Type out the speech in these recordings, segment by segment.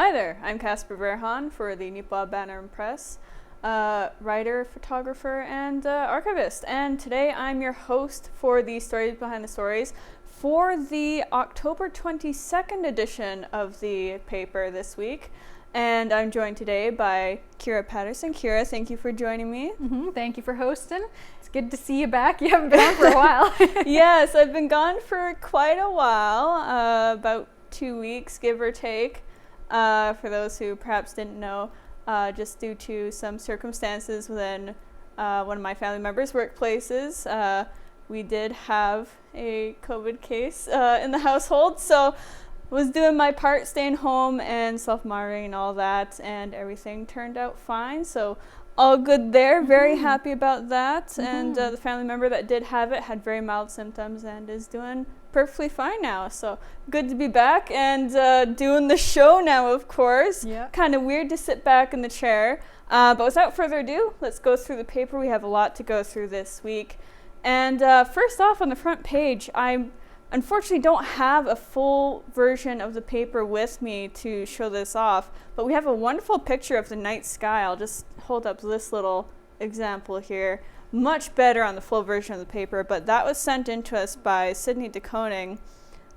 Hi there, I'm Casper Wehrhahn for the Neepawa Banner Press, writer, photographer, and archivist. And today I'm your host for the Stories Behind the Stories for the October 22nd edition of the paper this week. And I'm joined today by Patterson. Kira, thank you for joining me. Thank you for hosting. It's good to see you back. You haven't been on for a while. Yes, I've been gone for quite a while, about 2 weeks, give or take. For those who perhaps didn't know, just due to some circumstances within one of my family members' workplaces, we did have a COVID case in the household. So was doing my part, staying home and self-monitoring and all that, and everything turned out fine. So all good there. Very happy about that. And the family member that did have it had very mild symptoms and is doing perfectly fine now. So good to be back and doing the show now, of course. Yeah. Kind of weird to sit back in the chair. But without further ado, let's go through the paper. We have a lot to go through this week. And first off, on the front page, I unfortunately don't have a full version of the paper with me to show this off, but we have a wonderful picture of the night sky. I'll just hold up this little example here. Much better on the full version of the paper, but that was sent in to us by Sydney DeConing,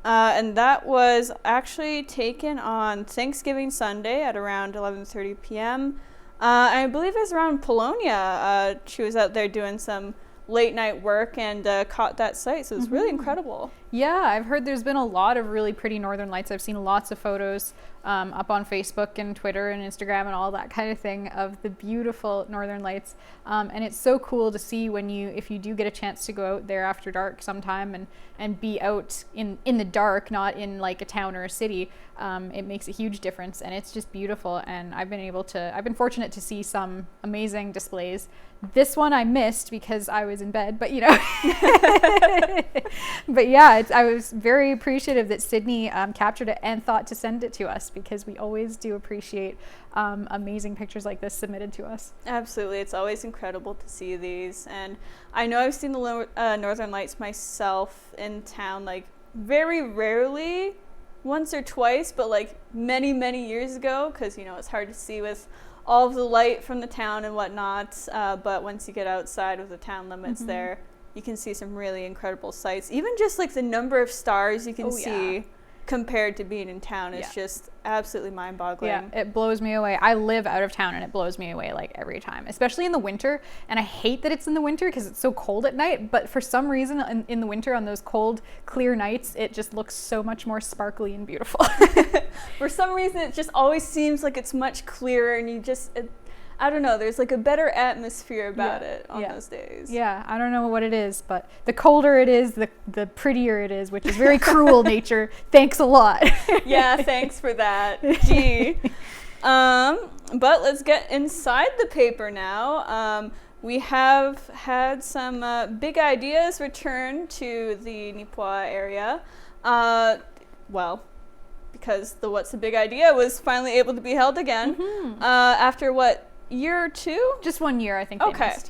and that was actually taken on Thanksgiving Sunday at around 11:30 p.m. I believe it was around Polonia. She was out there doing some late night work and caught that sight, so it was really incredible. Yeah, I've heard there's been a lot of really pretty northern lights. I've seen lots of photos up on Facebook and Twitter and Instagram and all that kind of thing of the beautiful northern lights. And it's so cool to see if you do get a chance to go out there after dark sometime and be out in the dark, not in like a town or a city. It makes a huge difference, and it's just beautiful. And I've been fortunate to see some amazing displays. This one I missed because I was in bed, but but yeah, I was very appreciative that Sydney captured it and thought to send it to us, because we always do appreciate amazing pictures like this submitted to us. Absolutely, it's always incredible to see these, and I know I've seen the Northern Lights myself in town, like very rarely, once or twice, but like many years ago, because it's hard to see with all of the light from the town and whatnot, but once you get outside of the town limits there, you can see some really incredible sights. Even just like the number of stars you can see compared to being in town is just absolutely mind-boggling. Yeah, it blows me away. I live out of town and it blows me away like every time, especially in the winter. And I hate that it's in the winter because it's so cold at night, but for some reason in the winter on those cold, clear nights, it just looks so much more sparkly and beautiful. For some reason, it just always seems like it's much clearer, and I don't know, there's like a better atmosphere about it on those days. Yeah, I don't know what it is, but the colder it is, the prettier it is, which is very cruel, nature. Thanks a lot. Yeah, thanks for that. Gee. But let's get inside the paper now. We have had some big ideas return to the Neepawa area. Because the What's the Big Idea was finally able to be held again. After what, year or two? Just 1 year, I think. They missed.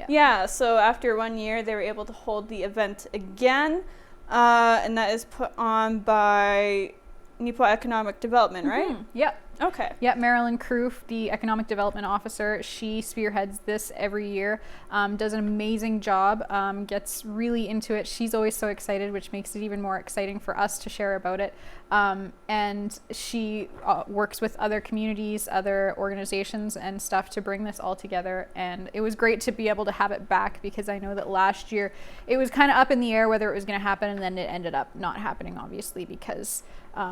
Yeah, so after 1 year they were able to hold the event again, and that is put on by Neepawa Economic Development, right? Yep. Okay. Yeah, Marilyn Kroof, the Economic Development Officer, she spearheads this every year, does an amazing job, gets really into it. She's always so excited, which makes it even more exciting for us to share about it. And she works with other communities, other organizations and stuff to bring this all together. And it was great to be able to have it back, because I know that last year it was kind of up in the air whether it was going to happen, and then it ended up not happening, obviously, because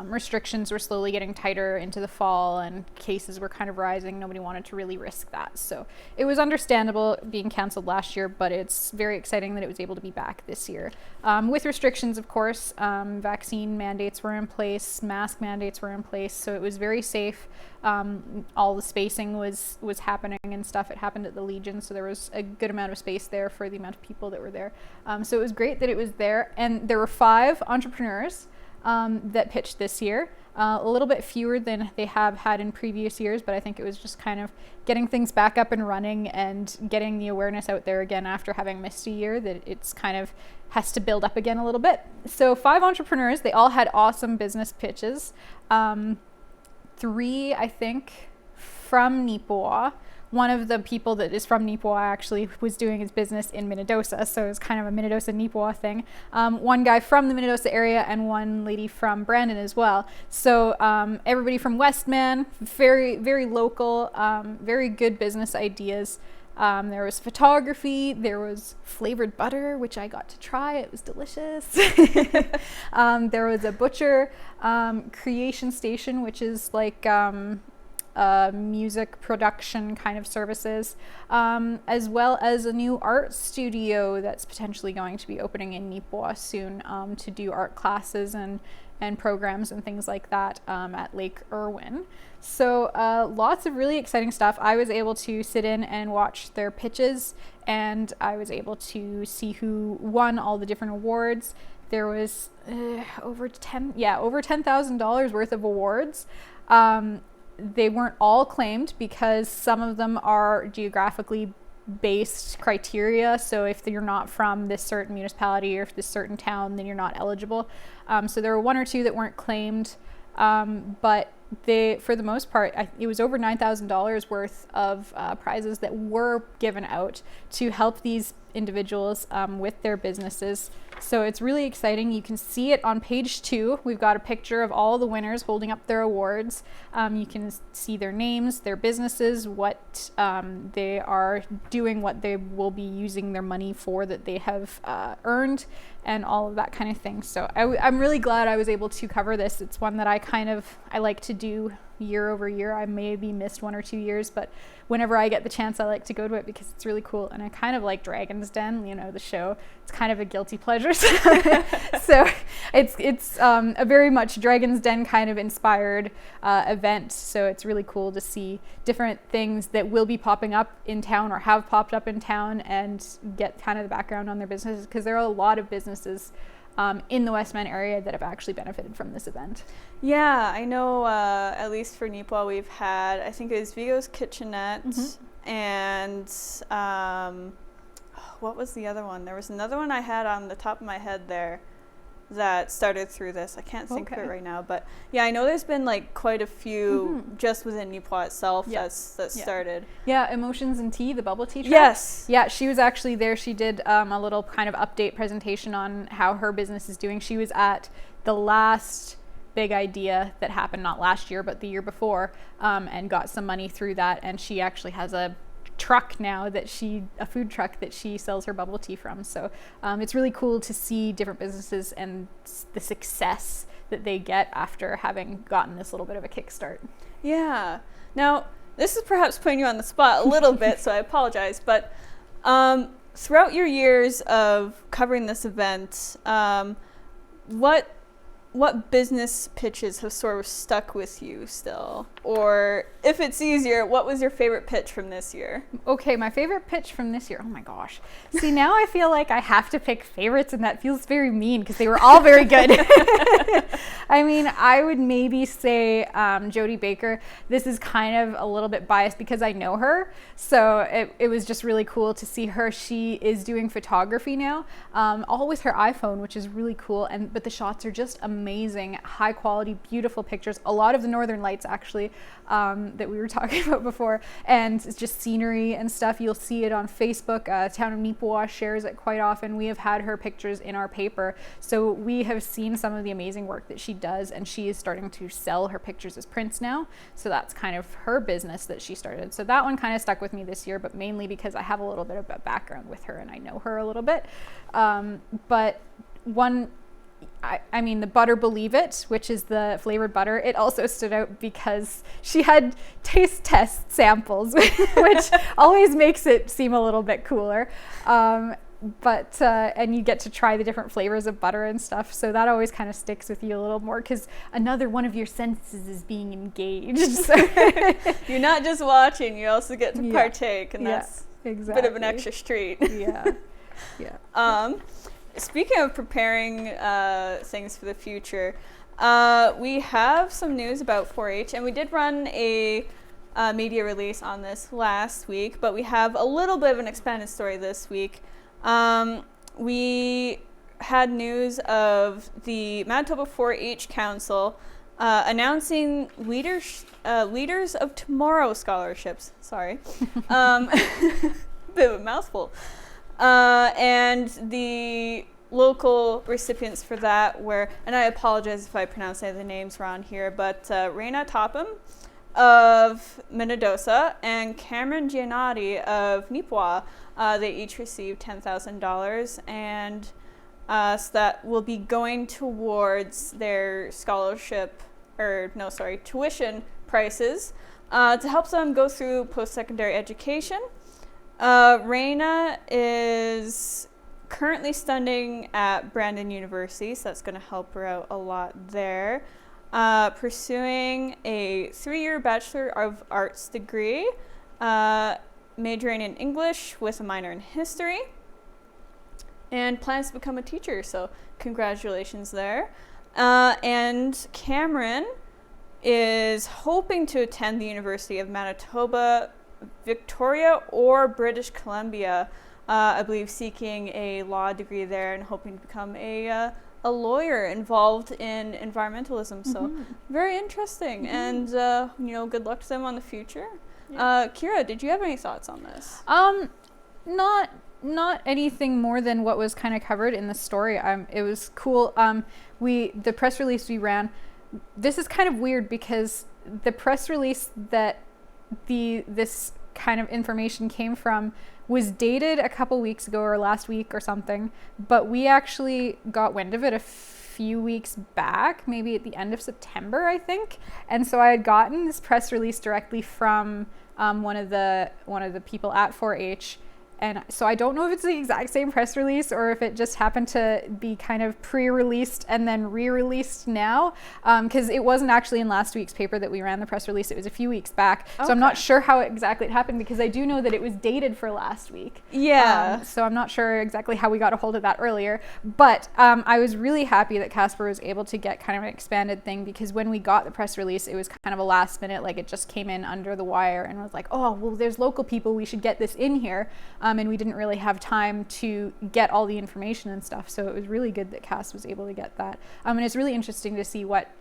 restrictions were slowly getting tighter into the fall and cases were kind of rising. Nobody wanted to really risk that. So it was understandable being canceled last year, but it's very exciting that it was able to be back this year. With restrictions, of course, vaccine mandates were in place, mask mandates were in place, so it was very safe. All the spacing was happening and stuff. It happened at the Legion, so there was a good amount of space there for the amount of people that were there. So it was great that it was there, and there were 5 entrepreneurs that pitched this year. A little bit fewer than they have had in previous years, but I think it was just kind of getting things back up and running and getting the awareness out there again after having missed a year, that it's kind of has to build up again a little bit. So 5 entrepreneurs, they all had awesome business pitches. 3, I think, from Neepawa. One of the people that is from Neepawa actually was doing his business in Minnedosa, so it was kind of a Minnedosa-Neepawa thing. One guy from the Minnedosa area and one lady from Brandon as well. So everybody from Westman, very, very local, very good business ideas. There was photography, there was flavored butter, which I got to try. It was delicious. There was a butcher, creation station, which is like music production kind of services, as well as a new art studio that's potentially going to be opening in Neepawa soon, to do art classes and programs and things like that, at Lake Irwin. So lots of really exciting stuff. I was able to sit in and watch their pitches, and I was able to see who won all the different awards. There was over $10,000 worth of awards. They weren't all claimed because some of them are geographically based criteria. So if you're not from this certain municipality or this certain town, then you're not eligible. So there were 1 or 2 that weren't claimed, but for the most part, it was over $9,000 worth of prizes that were given out to help these individuals with their businesses. So it's really exciting. You can see it on page 2. We've got a picture of all the winners holding up their awards. You can see their names, their businesses, what they are doing, what they will be using their money for that they have earned, and all of that kind of thing. So I'm really glad I was able to cover this. It's one that I like to do year over year. I maybe missed 1 or 2 years, but whenever I get the chance, I like to go to it because it's really cool. And I kind of like Dragon's Den, the show. It's kind of a guilty pleasure. So it's a very much Dragon's Den kind of inspired event. So it's really cool to see different things that will be popping up in town or have popped up in town, and get kind of the background on their businesses, because there are a lot of businesses in the Westman area that have actually benefited from this event. Yeah, I know, at least for Neepawa, we've had, I think it was Vigo's Kitchenette, and what was the other one? There was another one I had on the top of my head there that started through this. I can't think of it right now, but yeah, I know there's been like quite a few just within Neepawa itself that started. Yeah, Emotions and Tea, the bubble tea truck. Yes. Yeah, she was actually there. She did a little kind of update presentation on how her business is doing. She was at the last big idea that happened, not last year, but the year before, and got some money through that. And she actually has a truck now a food truck that she sells her bubble tea from. So it's really cool to see different businesses and the success that they get after having gotten this little bit of a kickstart. Yeah. Now, this is perhaps putting you on the spot a little bit, so I apologize, but throughout your years of covering this event, what business pitches have sort of stuck with you still? Or if it's easier, what was your favorite pitch from this year? Okay, my favorite pitch from this year. Oh my gosh. See, now I feel like I have to pick favorites, and that feels very mean because they were all very good. I mean, I would maybe say Jody Baker. This is kind of a little bit biased because I know her. So it was just really cool to see her. She is doing photography now, all with her iPhone, which is really cool. But the shots are just amazing, high quality, beautiful pictures. A lot of the Northern Lights actually, that we were talking about before, and it's just scenery and stuff. You'll see it on Facebook. Town of Neepawa shares it quite often. We have had her pictures in our paper, so we have seen some of the amazing work that she does, and she is starting to sell her pictures as prints now. So that's kind of her business that she started. So that one kind of stuck with me this year, but mainly because I have a little bit of a background with her and I know her a little bit. But one, I mean, the Butter Believe It, which is the flavored butter, it also stood out because she had taste test samples, which always makes it seem a little bit cooler. And you get to try the different flavors of butter and stuff. So that always kind of sticks with you a little more because another one of your senses is being engaged. So you're not just watching, you also get to partake, and that's exactly a bit of an extra treat. Yeah. Speaking of preparing things for the future, we have some news about 4-H, and we did run a media release on this last week, but we have a little bit of an expanded story this week. We had news of the Manitoba 4-H Council announcing Leaders of Tomorrow scholarships. Sorry. Bit of a mouthful. And the local recipients for that were, and I apologize if I pronounce any of the names wrong here, but Reina Topham of Minnedosa and Cameron Giannotti of Neepawa. They each received $10,000, and so that will be going towards their tuition prices to help them go through post-secondary education. Reina is currently studying at Brandon University, so that's going to help her out a lot there. Pursuing a 3-year Bachelor of Arts degree, majoring in English with a minor in history, and plans to become a teacher, so congratulations there. And Cameron is hoping to attend the University of Manitoba, Victoria, or British Columbia, I believe seeking a law degree there and hoping to become a lawyer involved in environmentalism. So very interesting. And, good luck to them on the future. Yeah. Kira, did you have any thoughts on this? Not anything more than what was kind of covered in the story. It was cool. The press release we ran, this is kind of weird because the press release that this kind of information came from was dated a couple weeks ago or last week or something, but we actually got wind of it a few weeks back, maybe at the end of September, I think. And so I had gotten this press release directly from one of the people at 4-H. And so I don't know if it's the exact same press release or if it just happened to be kind of pre-released and then re-released now, because it wasn't actually in last week's paper that we ran the press release. It was a few weeks back. Okay. So I'm not sure how exactly it happened because I do know that it was dated for last week. Yeah. So I'm not sure exactly how we got a hold of that earlier. But I was really happy that Casper was able to get kind of an expanded thing, because when we got the press release, it was kind of a last minute, like it just came in under the wire and was like, oh, well, there's local people, we should get this in here. And we didn't really have time to get all the information and stuff. So it was really good that Cass was able to get that. And it's really interesting to see what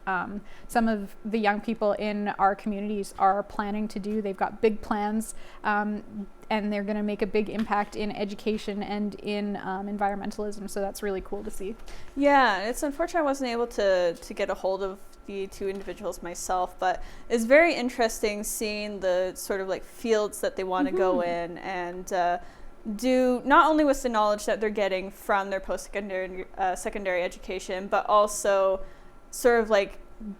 some of the young people in our communities are planning to do. They've got big plans, and they're going to make a big impact in education and in environmentalism. So that's really cool to see. Yeah, it's unfortunate I wasn't able to get a hold of the two individuals myself, but it's very interesting seeing the sort of like fields that they want to go in and do, not only with the knowledge that they're getting from their post-secondary secondary education, but also sort of like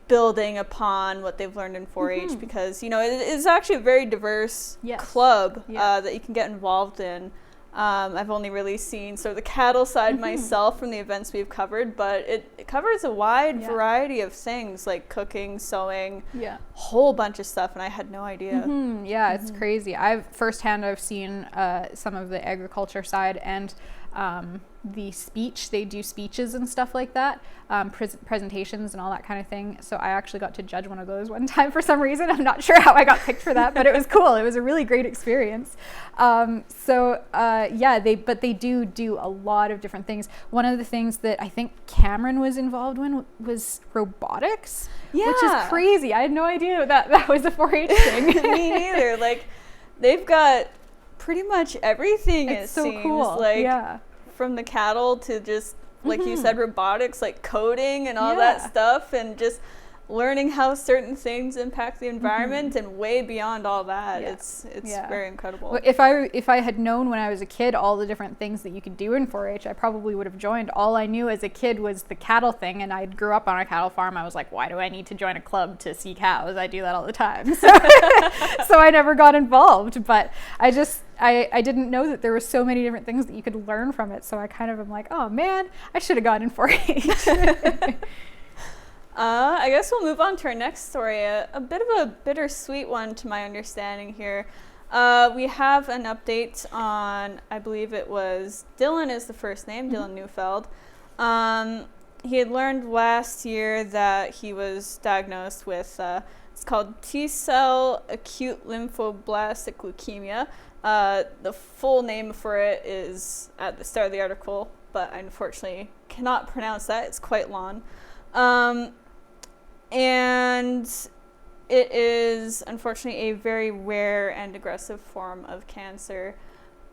building upon what they've learned in 4-H, because it is actually a very diverse club that you can get involved in. I've only really seen sort of the cattle side myself from the events we've covered, but it covers a wide variety of things like cooking, sewing, whole bunch of stuff, and I had no idea. Yeah, it's crazy. I've seen some of the agriculture side and the speech. They do speeches and stuff like that, presentations and all that kind of thing. So I actually got to judge one of those one time for some reason. I'm not sure how I got picked for that, but it was cool. It was a really great experience. They do a lot of different things. One of the things that I think Cameron was involved in was robotics, which is crazy. I had no idea that was a 4-H thing. Me neither. Like, they've got pretty much everything. It's it so seems cool. like from the cattle to just like you said, robotics, like coding and all that stuff, and just learning how certain things impact the environment and way beyond all that. It's very incredible. Well, if I had known when I was a kid all the different things that you could do in 4-H, I probably would have joined. All I knew as a kid was the cattle thing, and I grew up on a cattle farm. I was like, why do I need to join a club to see cows? I do that all the time. So, so I never got involved, but I didn't know that there were so many different things that you could learn from it. So I kind of am like, oh man, I should have gone in 4-H. I guess we'll move on to our next story, a bit of a bittersweet one to my understanding here. We have an update on, I believe it was Dylan is the first name, Dylan Neufeld. He had learned last year that he was diagnosed with, it's called T-cell acute lymphoblastic leukemia. The full name for it is at the start of the article, but I unfortunately cannot pronounce that. It's quite long. And it is unfortunately a very rare and aggressive form of cancer.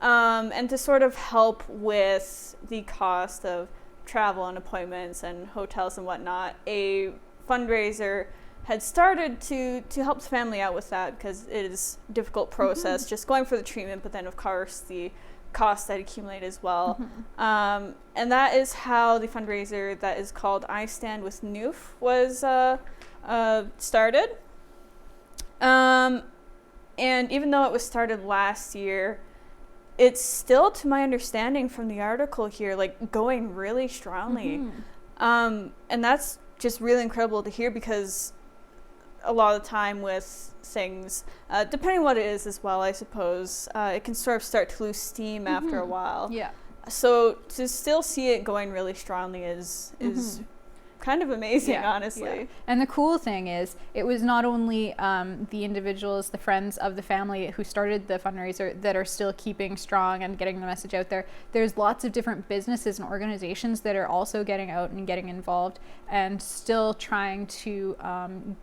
And to sort of help with the cost of travel and appointments and hotels and whatnot, a fundraiser had started to help the family out with that, because it is a difficult process just going for the treatment, but then of course the costs that accumulate as well. And that is how the fundraiser that is called I Stand with Noof was started. And even though it was started last year, it's still, to my understanding from the article here, like going really strongly. And that's just really incredible to hear, because a lot of the time with things, depending on what it is as well, I suppose, it can sort of start to lose steam after a while. Yeah. So to still see it going really strongly is kind of amazing, honestly. Yeah. And the cool thing is, it was not only the individuals, the friends of the family who started the fundraiser that are still keeping strong and getting the message out there. There's lots of different businesses and organizations that are also getting out and getting involved and still trying to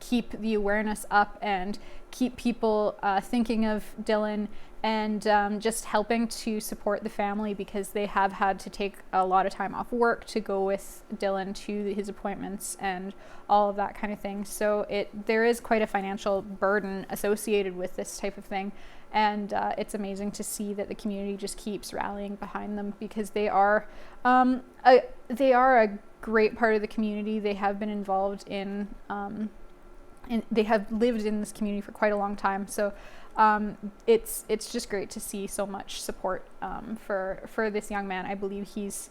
keep the awareness up and keep people thinking of Dylan, and just helping to support the family, because they have had to take a lot of time off work to go with Dylan to his appointments and all of that kind of thing. So there is quite a financial burden associated with this type of thing. And it's amazing to see that the community just keeps rallying behind them, because they are a great part of the community. They have been involved in and they have lived in this community for quite a long time. So it's just great to see so much support for this young man. I believe he's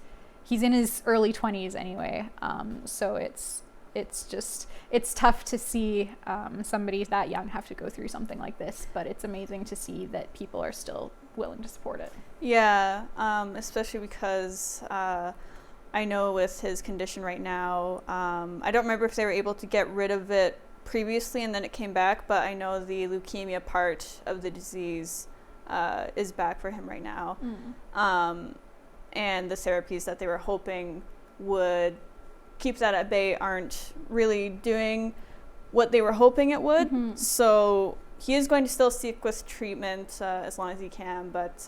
in his early 20s anyway. So it's tough to see somebody that young have to go through something like this, but it's amazing to see that people are still willing to support it. Yeah, especially because I know with his condition right now, I don't remember if they were able to get rid of it previously and then it came back, but I know the leukemia part of the disease is back for him right now. And the therapies that they were hoping would keep that at bay aren't really doing what they were hoping it would. So he is going to still seek with treatment as long as he can, but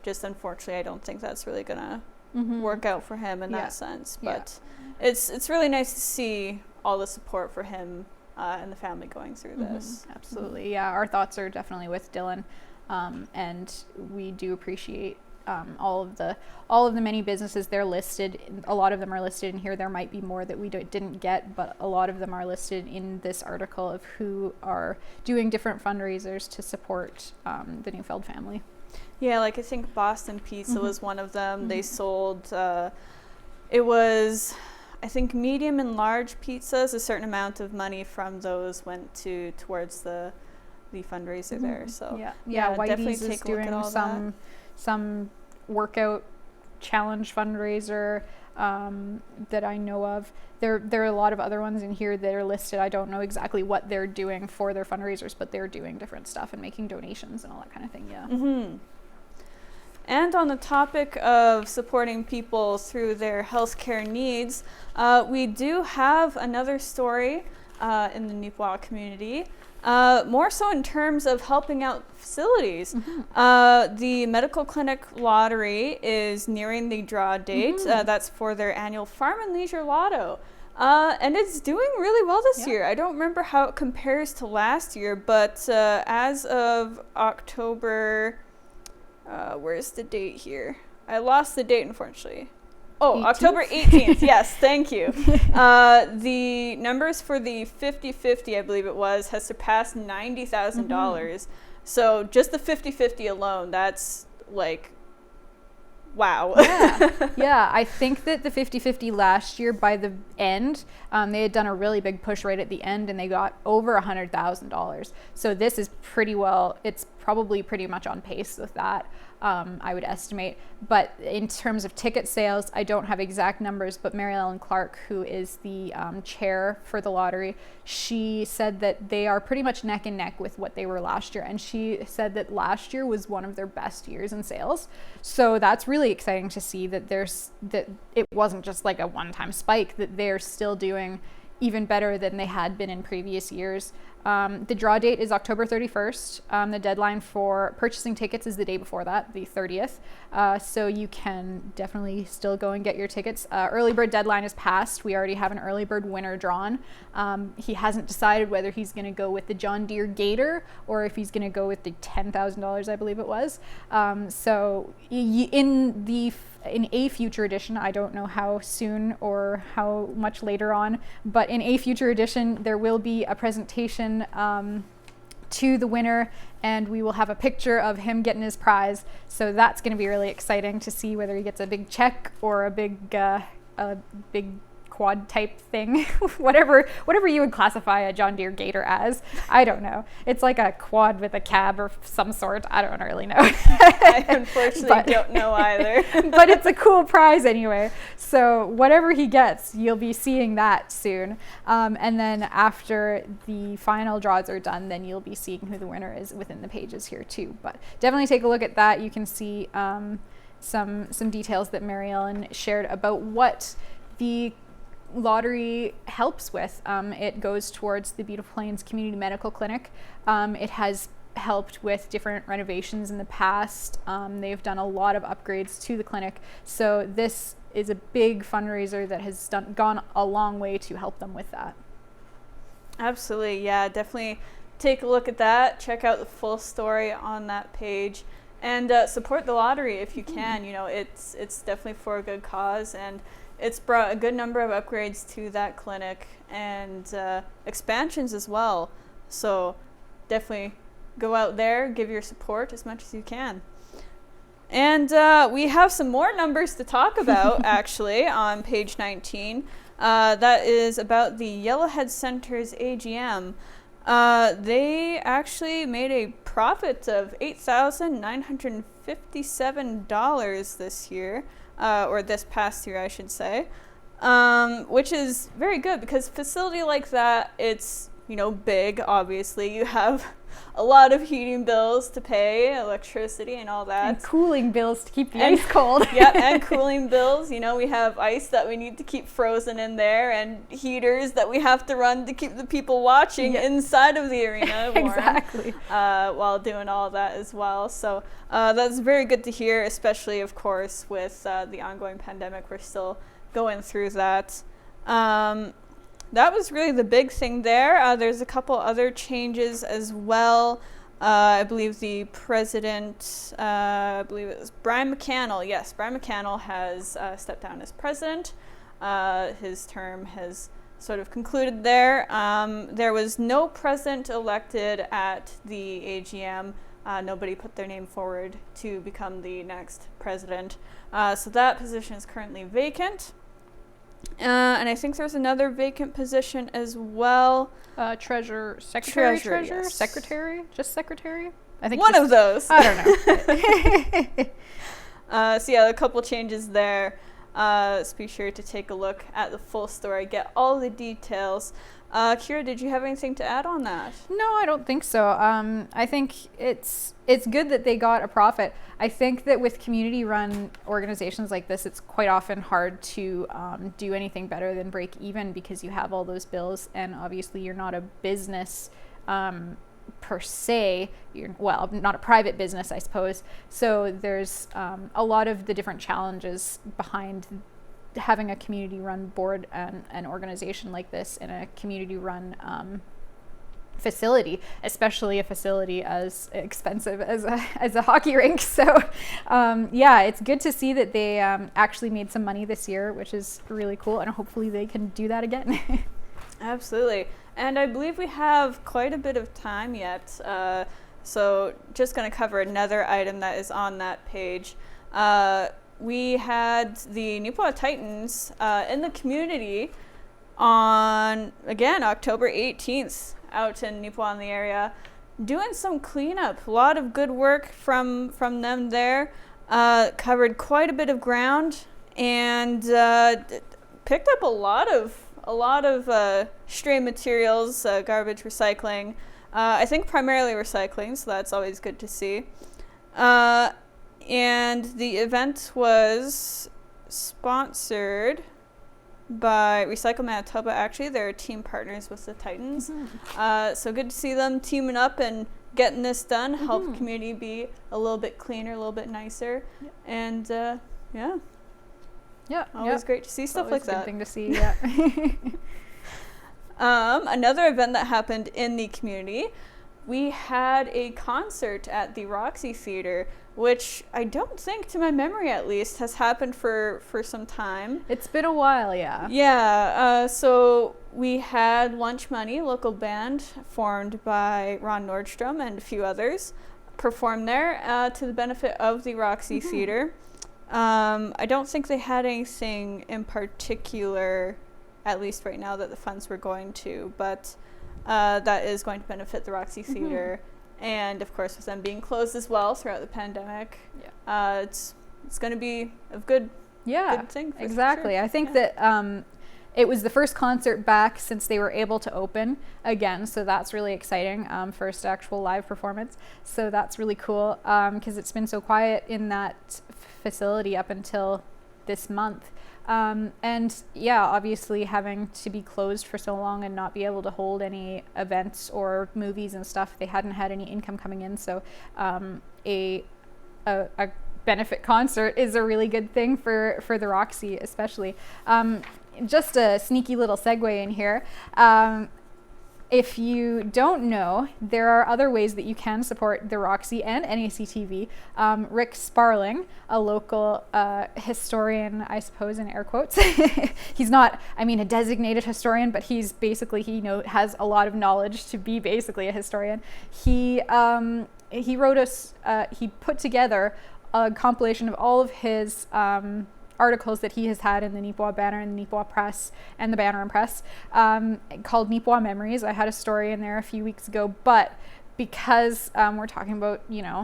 just unfortunately I don't think that's really gonna work out for him in that sense. But it's really nice to see all the support for him and the family going through this. Absolutely. Yeah, our thoughts are definitely with Dylan, and we do appreciate all of the many businesses. They're listed. A lot of them are listed in here. There might be more that we didn't get, but a lot of them are listed in this article of who are doing different fundraisers to support the Neufeld family. Yeah, like I think Boston Pizza was one of them. They sold, it was, I think, medium and large pizzas. A certain amount of money from those went towards the fundraiser there. So yeah, definitely Whitey's is take a look at all doing some workout challenge fundraiser that I know of. There are a lot of other ones in here that are listed. I don't know exactly what they're doing for their fundraisers, but they're doing different stuff and making donations and all that kind of thing. Yeah. And on the topic of supporting people through their healthcare needs, we do have another story in the Neepawa community, more so in terms of helping out facilities. The medical clinic lottery is nearing the draw date. That's for their annual Farm and Leisure Lotto. And it's doing really well this year. I don't remember how it compares to last year, but as of October... where's the date here? I lost the date, unfortunately. Oh, 18th? October 18th. Yes, thank you. The numbers for the 50-50, I believe it was, has surpassed $90,000. So just the 50-50 alone, that's like, wow. Yeah, I think that the 50-50 last year, by the end, they had done a really big push right at the end, and they got over $100,000. So this is pretty well, it's probably pretty much on pace with that, I would estimate. But in terms of ticket sales, I don't have exact numbers, but Mary Ellen Clark, who is the chair for the lottery, she said that they are pretty much neck and neck with what they were last year. And she said that last year was one of their best years in sales. So that's really exciting to see that that it wasn't just like a one-time spike, that they're still doing even better than they had been in previous years. The draw date is October 31st. The deadline for purchasing tickets is the day before that, the 30th. So you can definitely still go and get your tickets. Early bird deadline is passed. We already have an early bird winner drawn. He hasn't decided whether he's going to go with the John Deere Gator or if he's going to go with the $10,000, I believe it was. So in a future edition, I don't know how soon or how much later on, but in a future edition, there will be a presentation to the winner, and we will have a picture of him getting his prize. So that's going to be really exciting to see whether he gets a big check or a big quad type thing, whatever you would classify a John Deere Gator as. I don't know. It's like a quad with a cab or some sort. I don't really know. I unfortunately don't know either. But it's a cool prize anyway. So whatever he gets, you'll be seeing that soon. And then after the final draws are done, then you'll be seeing who the winner is within the pages here too. But definitely take a look at that. You can see some details that Mary Ellen shared about what the lottery helps with. It goes towards the Beautiful Plains Community Medical Clinic. It has helped with different renovations in the past. They've done a lot of upgrades to the clinic. So this is a big fundraiser that has gone a long way to help them with that. Absolutely. Yeah, definitely take a look at that. Check out the full story on that page, and support the lottery if you can. You know, it's definitely for a good cause, and it's brought a good number of upgrades to that clinic and expansions as well. So definitely go out there, give your support as much as you can. And we have some more numbers to talk about actually on page 19. That is about the Yellowhead Center's AGM. They actually made a profit of $8,957 this year. Or this past year, I should say, which is very good because facility like that, it's, you know, big, obviously. You have a lot of heating bills to pay, electricity and all that. And cooling bills to keep the ice cold. Yeah, and cooling bills. You know, we have ice that we need to keep frozen in there and heaters that we have to run to keep the people watching inside of the arena warm. Exactly. While doing all that as well. So that's very good to hear, especially, of course, with the ongoing pandemic. We're still going through that. That was really the big thing there. There's a couple other changes as well. I believe the president, I believe it was Brian McCannell. Yes, Brian McCannell has stepped down as president. His term has sort of concluded there. There was no president elected at the AGM. Nobody put their name forward to become the next president. So that position is currently vacant. And I think there's another vacant position as well. Secretary, yes. secretary, just secretary. I think one of those. I don't know. So yeah, a couple changes there. So be sure to take a look at the full story, get all the details. Kira, did you have anything to add on that? No, I don't think so. I think it's good that they got a profit. I think that with community-run organizations like this, it's quite often hard to do anything better than break even because you have all those bills, and obviously you're not a business per se. Well, not a private business, I suppose. So there's a lot of the different challenges behind having a community-run board and an organization like this in a community-run facility, especially a facility as expensive as a hockey rink. So yeah, it's good to see that they actually made some money this year, which is really cool, and hopefully they can do that again. Absolutely. And I believe we have quite a bit of time yet, so just going to cover another item that is on that page. We had the Neepawa Titans in the community on, again, October 18th, out in Neepawa in the area, doing some cleanup. A lot of good work from them there. Covered quite a bit of ground and picked up a lot of stray materials, garbage, recycling. I think primarily recycling, so that's always good to see. And the event was sponsored. by Recycle Manitoba. Actually, they're team partners with the Titans. So good to see them teaming up and getting this done, help the community be a little bit cleaner, a little bit nicer. And always great to see stuff like that. Good thing to see, yeah. Another event that happened in the community, we had a concert at the Roxy Theater, which I don't think, to my memory at least, has happened for some time. It's been a while, yeah. Yeah, so we had Lunch Money, local band formed by Ron Nordstrom and a few others, perform there to the benefit of the Roxy Theater. I don't think they had anything in particular, at least right now, that the funds were going to, but that is going to benefit the Roxy Theater. And of course, with them being closed as well throughout the pandemic, it's going to be a good thing. Exactly. Sure. I think that it was the first concert back since they were able to open again, so that's really exciting. First actual live performance, so that's really cool because it's been so quiet in that facility up until this month. And yeah, obviously having to be closed for so long and not be able to hold any events or movies and stuff, they hadn't had any income coming in. So a benefit concert is a really good thing for the Roxy, especially. Just a sneaky little segue in here. If you don't know, there are other ways that you can support the Roxy and NACTV. Rick Sparling, a local historian, I suppose, in air quotes. He's not, a designated historian, but he's basically, has a lot of knowledge to be basically a historian. He put together a compilation of all of his articles that he has had in the Neepawa Banner and the Neepawa Press and the Banner and Press called Neepawa Memories. I had a story in there a few weeks ago, but because we're talking about,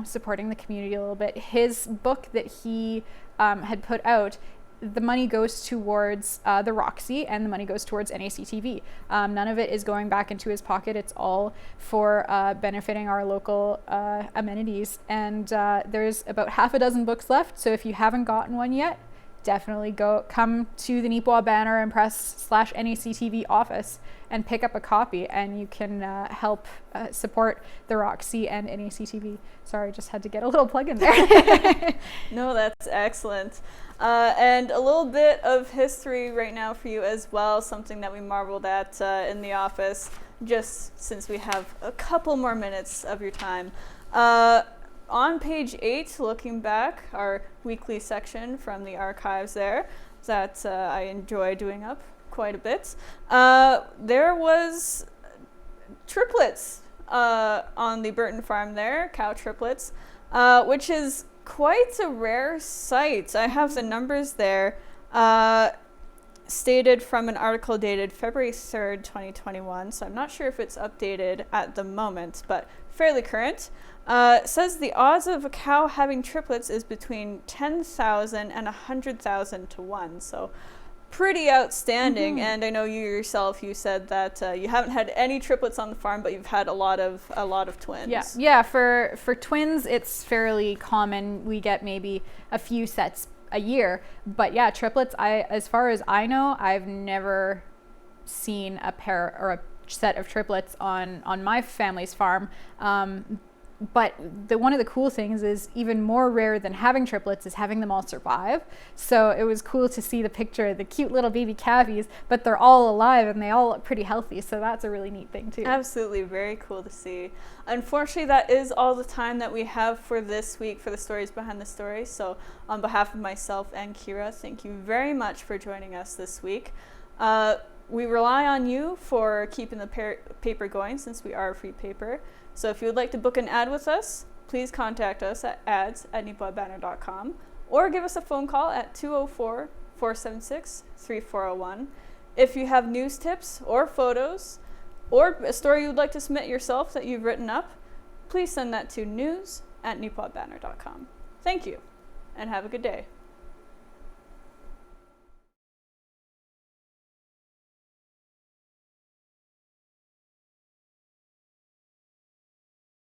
supporting the community a little bit, his book that he had put out, the money goes towards the Roxy and the money goes towards NACTV. None of it is going back into his pocket. It's all for benefiting our local amenities. And there's about half a dozen books left. So if you haven't gotten one yet, definitely come to the Neepawa Banner and Press / NACTV office and pick up a copy, and you can help support the Roxy and NACTV. Sorry, just had to get a little plug in there. No, that's excellent. And a little bit of history right now for you as well, something that we marveled at in the office, just since we have a couple more minutes of your time. On page 8, looking back, our weekly section from the archives there that I enjoy doing up quite a bit, there was triplets on the Burton farm there, cow triplets, which is quite a rare sight. I have the numbers there stated from an article dated February 3rd, 2021, so I'm not sure if it's updated at the moment, but fairly current. It says the odds of a cow having triplets is between 10,000 and 100,000 to 1. So pretty outstanding. And I know you yourself, you said that you haven't had any triplets on the farm, but you've had a lot of twins. Yeah. For twins, it's fairly common. We get maybe a few sets a year. But yeah, triplets, as far as I know, I've never seen a pair or a set of triplets on my family's farm. But one of the cool things is, even more rare than having triplets is having them all survive. So it was cool to see the picture of the cute little baby calvies, but they're all alive and they all look pretty healthy. So that's a really neat thing too. Absolutely, very cool to see. Unfortunately, that is all the time that we have for this week for the Stories Behind the Stories. So on behalf of myself and Kira, thank you very much for joining us this week. We rely on you for keeping the paper going, since we are a free paper. So if you would like to book an ad with us, please contact us at ads@neepawabanner.com or give us a phone call at 204-476-3401. If you have news tips or photos or a story you would like to submit yourself that you've written up, please send that to news@neepawabanner.com. Thank you, and have a good day.